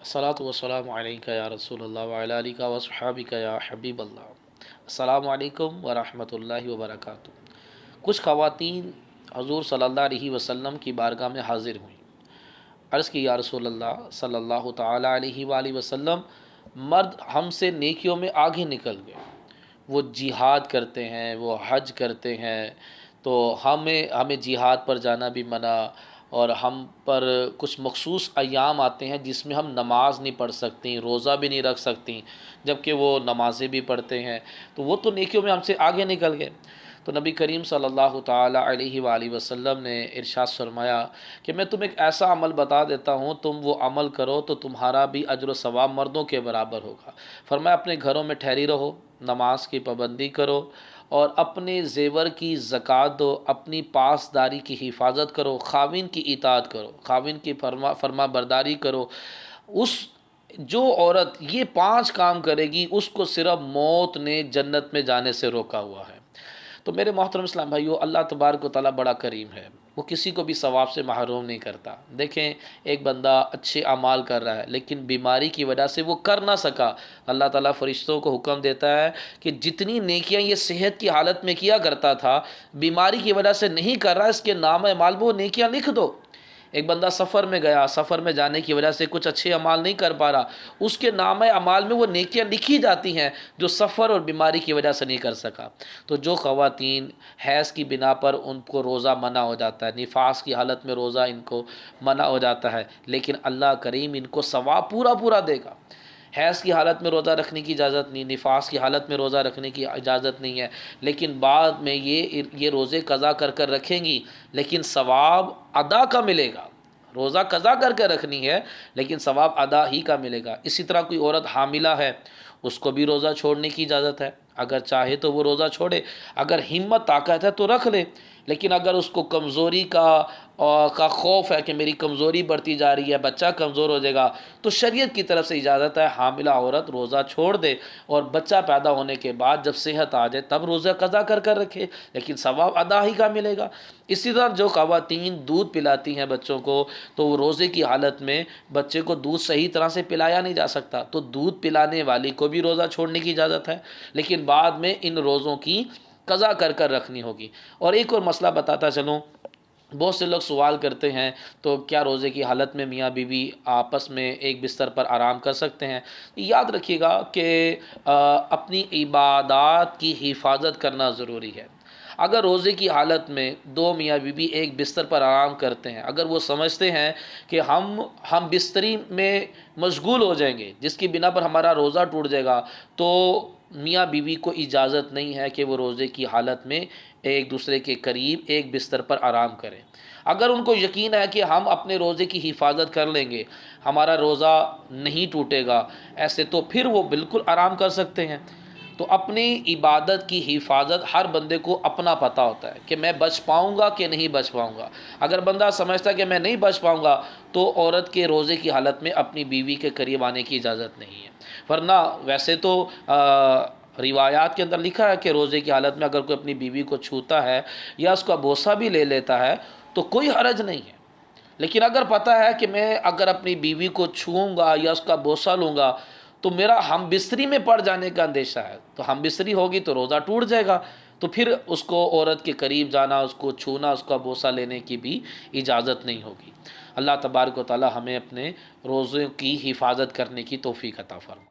अस्सलातु वस्सलामु अलैका या रसूलल्लाह व अला आलिका व अस्हाबिका या हबीबल्लाह। अस्सलामु अलैकुम व रहमतुल्लाहि व बरकातुहू। कुछ ख़वातीन हज़ूर सल्लल्लाहु अलैहि वसल्लम की बारगाह में हाज़िर हुईं। अर्ज़ की, या रसूलल्लाह सल्लल्लाहु ताला अलैहि वालैहि वसल्लम, मर्द हमसे नेकियों में आगे निकल गए, वो जिहाद करते हैं, वो हज करते हैं, तो हमें हमें जिहाद पर जाना भी मना, और हम पर कुछ मखसूस अय्याम आते हैं जिसमें हम नमाज नहीं पढ़ सकती, रोज़ा भी नहीं रख सकती, जबकि वो नमाज़ें भी पढ़ते हैं, तो वो तो नेकियों में हमसे आगे निकल गए। तो नबी करीम सल्लल्लाहु ताला अलैहि वालैहि वसल्लम ने इरशाद फरमाया कि मैं तुम्हें एक ऐसा अमल बता देता हूँ, तुम वो अमल करो तो तुम्हारा भी अजर व सवाब मर्दों के बराबर होगा। फरमाया, अपने घरों में ठहरी रहो, नमाज की पाबंदी करो और अपने ज़ेवर की ज़कात दो, अपनी पासदारी की हिफाजत करो, खाविन की इताअत करो, खाविन की फरमा बरदारी करो। उस जो औरत ये 5 काम करेगी उसको सिर्फ मौत ने जन्नत में जाने से रोका हुआ है। तो मेरे मोहतरम इस्लाम भाइयों, अल्लाह तबारक व तआला बड़ा करीम है, वो किसी को भी सवाब से महरूम नहीं करता। देखें, एक बंदा अच्छे अमाल कर रहा है लेकिन बीमारी की वजह से वो कर ना सका, अल्लाह ताला फरिश्तों को हुक्म देता है कि जितनी नेकियां ये सेहत की हालत में किया करता था, बीमारी की वजह से नहीं कर रहा, इसके नाम अमाल में वो नेकियां लिख दो। एक बंदा सफ़र में गया, सफ़र में जाने की वजह से कुछ अच्छे अमाल नहीं कर पा रहा, उसके नाम अमाल में वो नेकियां लिखी जाती हैं जो सफ़र और बीमारी की वजह से नहीं कर सका। तो जो ख़वातीन हैज़ की बिना पर उनको रोज़ा मना हो जाता है, निफास की हालत में रोज़ा इनको मना हो जाता है, लेकिन अल्लाह करीम इनको सवाब पूरा पूरा देगा। हैज़ की हालत में रोज़ा रखने की इजाज़त नहीं, निफास की हालत में रोज़ा रखने की इजाज़त नहीं है, लेकिन बाद में ये रोज़े कज़ा कर कर रखेंगी, लेकिन सवाब अदा का मिलेगा। रोज़ा कज़ा करके रखनी है लेकिन सवाब अदा ही का मिलेगा। इसी तरह कोई औरत हामिला है, उसको भी रोज़ा छोड़ने की इजाज़त है, अगर चाहे तो वो रोज़ा छोड़े, अगर हिम्मत ताकत है तो रख ले। लेकिन अगर उसको कमज़ोरी का खौफ है कि मेरी कमज़ोरी बढ़ती जा रही है, बच्चा कमज़ोर हो जाएगा, तो शरीयत की तरफ से इजाज़त है हामिला औरत रोज़ा छोड़ दे और बच्चा पैदा होने के बाद जब सेहत आ जाए तब रोज़ा कज़ा कर कर रखे, लेकिन सवाब अदा ही का मिलेगा। इसी तरह जो ख़वातीन दूध पिलाती हैं बच्चों को, तो वो रोज़े की हालत में बच्चे को दूध सही तरह से पिलाया नहीं जा सकता, तो दूध पिलाने वाली को भी रोज़ा छोड़ने की इजाज़त है, लेकिन बाद में इन रोज़ों की कज़ा कर कर रखनी होगी। और एक और मसला बताता चलूँ, बहुत से लोग सवाल करते हैं, तो क्या रोज़े की हालत में मियाँ बीवी आपस में एक बिस्तर पर आराम कर सकते हैं? याद रखिएगा कि अपनी इबादत की हिफाजत करना ज़रूरी है। अगर रोज़े की हालत में दो मियाँ बीवी एक बिस्तर पर आराम करते हैं, अगर वो समझते हैं कि हम बिस्तरी में मशगूल हो जाएंगे जिसकी बिना पर हमारा रोज़ा टूट जाएगा, तो मियाँ बीवी को इजाज़त नहीं है कि वो रोज़े की हालत में एक दूसरे के करीब एक बिस्तर पर आराम करें। अगर उनको यकीन है कि हम अपने रोज़े की हिफाजत कर लेंगे, हमारा रोज़ा नहीं टूटेगा, ऐसे तो फिर वो बिल्कुल आराम कर सकते हैं। तो अपनी इबादत की हिफाजत हर बंदे को अपना पता होता है कि मैं बच पाऊँगा कि नहीं बच पाऊँगा। अगर बंदा समझता है कि मैं नहीं बच पाऊँगा, तो औरत के रोज़े की हालत में अपनी बीवी के करीब आने की इजाज़त नहीं है। वरना वैसे तो रिवायात के अंदर लिखा है कि रोज़े की हालत में अगर कोई अपनी बीवी को छूता है या उसका बोसा भी ले लेता है तो कोई हरज नहीं है। लेकिन अगर पता है कि मैं अगर अपनी बीवी को छूऊंगा या उसका बोसा लूँगा तो मेरा हम बिस्तरी में पड़ जाने का अंदेशा है, तो हम बिस्तरी होगी तो रोज़ा टूट जाएगा, तो फिर उसको औरत के करीब जाना, उसको छूना, उसका बोसा लेने की भी इजाज़त नहीं होगी। अल्लाह तबारक व तआला हमें अपने रोज़ों की हिफाजत करने की तौफीक अता फरमाए।